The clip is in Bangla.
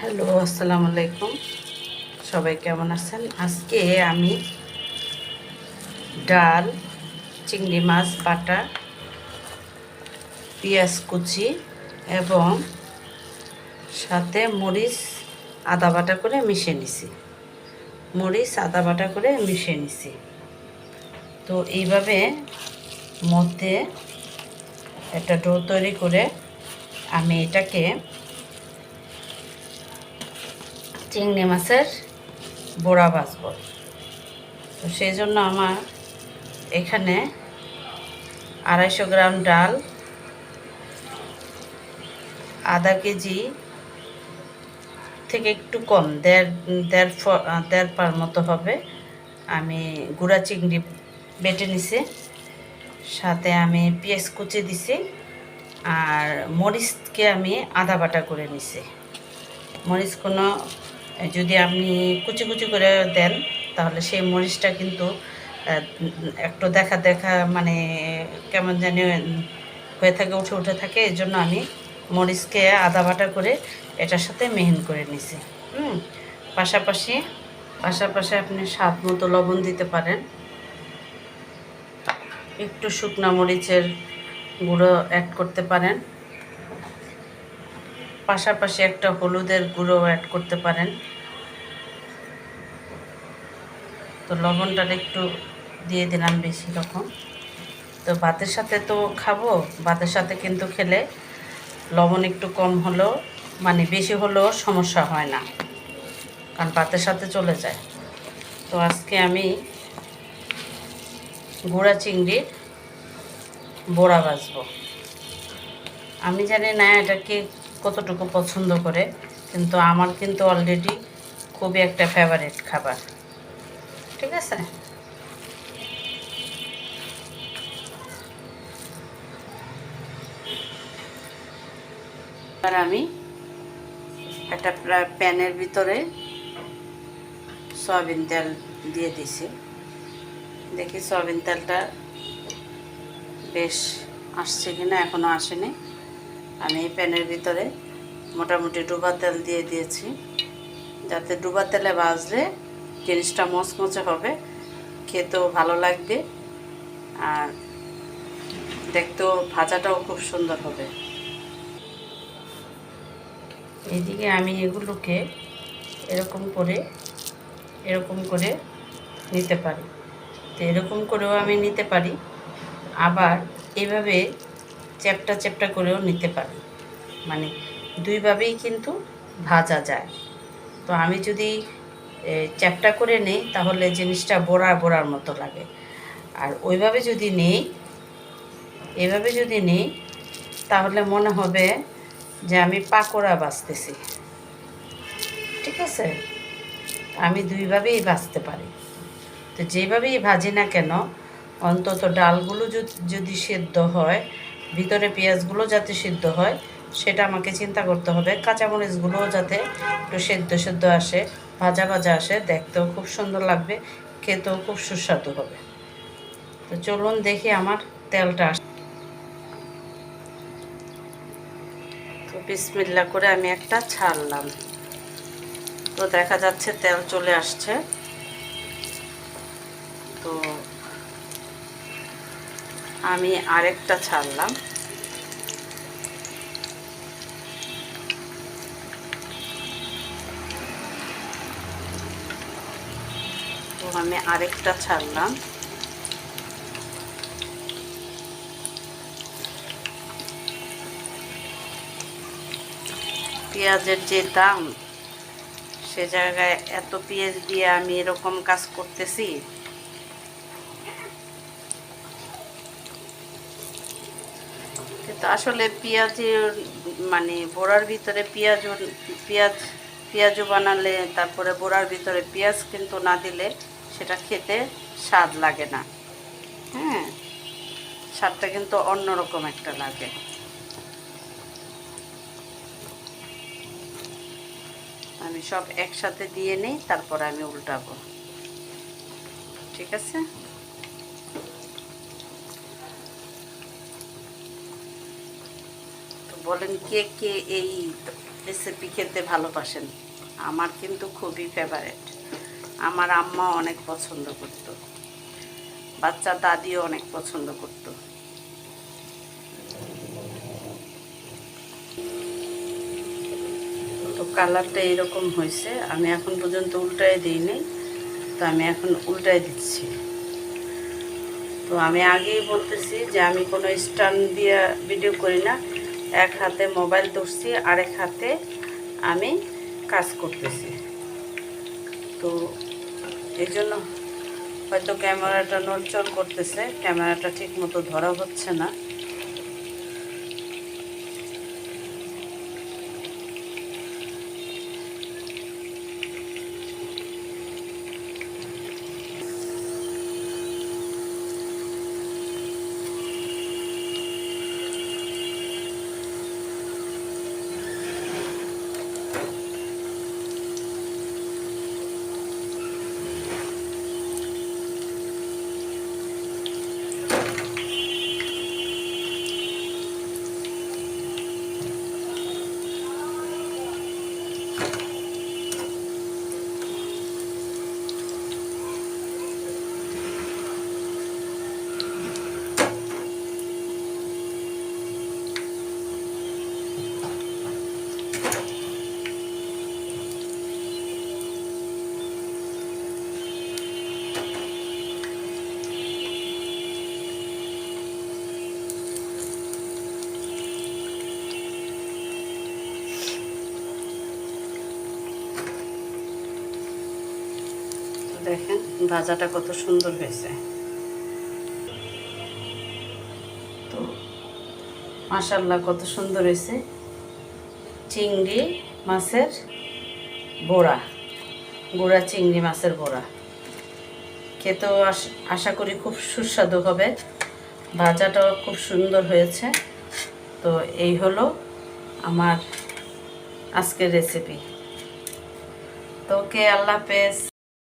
হ্যালো, আসসালামু আলাইকুম। সবাই কেমন আছেন? আজকে আমি ডাল, চিংড়ি মাছ বাটা, পেঁয়াজ কুচি এবং সাথে মরিচ আদা বাটা করে মিশিয়ে নিছি। মরিচ আদা বাটা করে মিশিয়ে নিছি। তো এইভাবে মধ্যে একটা ডো তৈরি করে আমি এটাকে চিংড়ি মাছের বড়া ভাজবো। তো সেই জন্য আমার এখানে 250 গ্রাম ডাল, আধা কেজি থেকে একটু কম, দেড় পার মতো হবে আমি গুঁড়া চিংড়ি বেটে নিছি। সাথে আমি পেঁয়াজ কুচি দিছি আর মরিচকে আমি আদা বাটা করে নিছি। মরিচ কোনো যদি আপনি কুচি কুচি করে দেন তাহলে সেই মরিচটা কিন্তু একটু দেখা দেখা মানে কেমন জানি হয়ে থাকে, উঠে উঠে থাকে। এই জন্য আমি মরিচকে আদা বাটা করে এটার সাথে মিহিন করে নিছি। পাশাপাশি আপনি স্বাদ মতো লবণ দিতে পারেন, একটু শুকনা মরিচের গুঁড়ো অ্যাড করতে পারেন, পাশাপাশি একটা হলুদের গুঁড়ো অ্যাড করতে পারেন। তো লবণটা একটু দিয়ে দিলাম বেশি রকম। তো ভাতের সাথে তো খাবো, ভাতের সাথে কিন্তু খেলে লবণ একটু কম হলেও মানে বেশি হলেও সমস্যা হয় না, কারণ ভাতের সাথে চলে যায়। তো আজকে আমি গুঁড়া চিংড়ির বড়া ভাজবো। আমি জানি না এটাকে কতটুকু পছন্দ করে, কিন্তু আমার কিন্তু অলরেডি খুবই একটা ফেভারিট খাবার। ঠিক আছে, এবার আমি একটা প্যানের ভিতরে সয়াবিন তেল দিয়ে দিছি। দেখি সয়াবিন তেলটা বেশ আসছে কিনা, এখনও আসেনি। আমি এই প্যানের ভিতরে মোটামুটি ডুবা তেল দিয়ে দিয়েছি, যাতে ডুবা তেলে ভাজলে জিনিসটা মচমচে হবে, খেতেও ভালো লাগবে আর দেখতেও ভাজাটাও খুব সুন্দর হবে। এদিকে আমি এগুলোকে এরকম করে নিতে পারি। তো এরকম করেও আমি নিতে পারি, আবার এভাবে চ্যাপটা চ্যাপটা করেও নিতে পারি, মানে দুইভাবেই কিন্তু ভাজা যায়। তো আমি যদি চ্যাপটা করে নেই তাহলে জিনিসটা বড়ার মতো লাগে, আর ওইভাবে যদি নেই, এভাবে যদি নেই তাহলে মনে হবে যে আমি পাকোড়া ভাজতেছি। ঠিক আছে, আমি দুইভাবেই ভাজতে পারি। তো যেভাবেই ভাজি না কেন, অন্তত ডালগুলো যদি সেদ্ধ হয়, ভিতরে পেঁয়াজগুলো যাতে সিদ্ধ হয় সেটা আমাকে চিন্তা করতে হবে। কাঁচামরিচগুলোও যাতে একটু সেদ্ধ আসে, ভাজা ভাজা আসে, দেখতেও খুব সুন্দর লাগবে, খেতেও খুব সুস্বাদু হবে। তো চলুন দেখি আমার তেলটা আসে। তো বিসমিল্লাহ করে আমি একটা ছাড়লাম, তো দেখা যাচ্ছে তেল চলে আসছে। তো আমি আরেকটা ছাড়লাম। তো আমি আরেকটা ছাড়লাম। পেঁয়াজের যে দাম, সে জায়গায় এত পেঁয়াজ দিয়ে আমি এরকম কাজ করতেছি। কিন্তু আসলে পেঁয়াজের মানে বড়ার ভিতরে পেঁয়াজও বানালে, তারপরে বড়ার ভিতরে পেঁয়াজ কিন্তু না দিলে সেটা খেতে স্বাদ লাগে না। হ্যাঁ, স্বাদটা কিন্তু অন্যরকম একটা লাগে। আমি সব একসাথে দিয়ে নিই, তারপরে আমি উল্টাবো। ঠিক আছে, তো বলেন কে কে এই রেসিপি খেতে ভালোবাসেন। আমার কিন্তু খুবই ফেভারিট। আমার আম্মা অনেক পছন্দ করতো, বাচ্চা দাদিও অনেক পছন্দ করতো। তো কালারটা এরকম হয়েছে, আমি এখন পর্যন্ত উল্টাই দিইনি, তো আমি এখন উল্টাই দিচ্ছি। তো আমি আগেই বলতেছি যে আমি কোনো স্ট্যান্ড দিয়ে ভিডিও করি না, এক হাতে মোবাইল ধরছি, আরেক হাতে আমি কাজ করতেছি। তো এই জন্য হয়তো ক্যামেরাটা নড়চড় করতেছে, ক্যামেরাটা ঠিক মতো ধরা হচ্ছে না। দেখেন ভাজাটা কত সুন্দর হয়েছে। তো মাশাআল্লাহ কত সুন্দর হয়েছে। চিংড়ি মাছের বড়া, গুঁড়া চিংড়ি মাছের বড়া খেতেও আশা করি খুব সুস্বাদু হবে। ভাজাটাও খুব সুন্দর হয়েছে। তো এই হলো আমার আজকের রেসিপি। তো ওকে, আল্লাহ হাফেজ।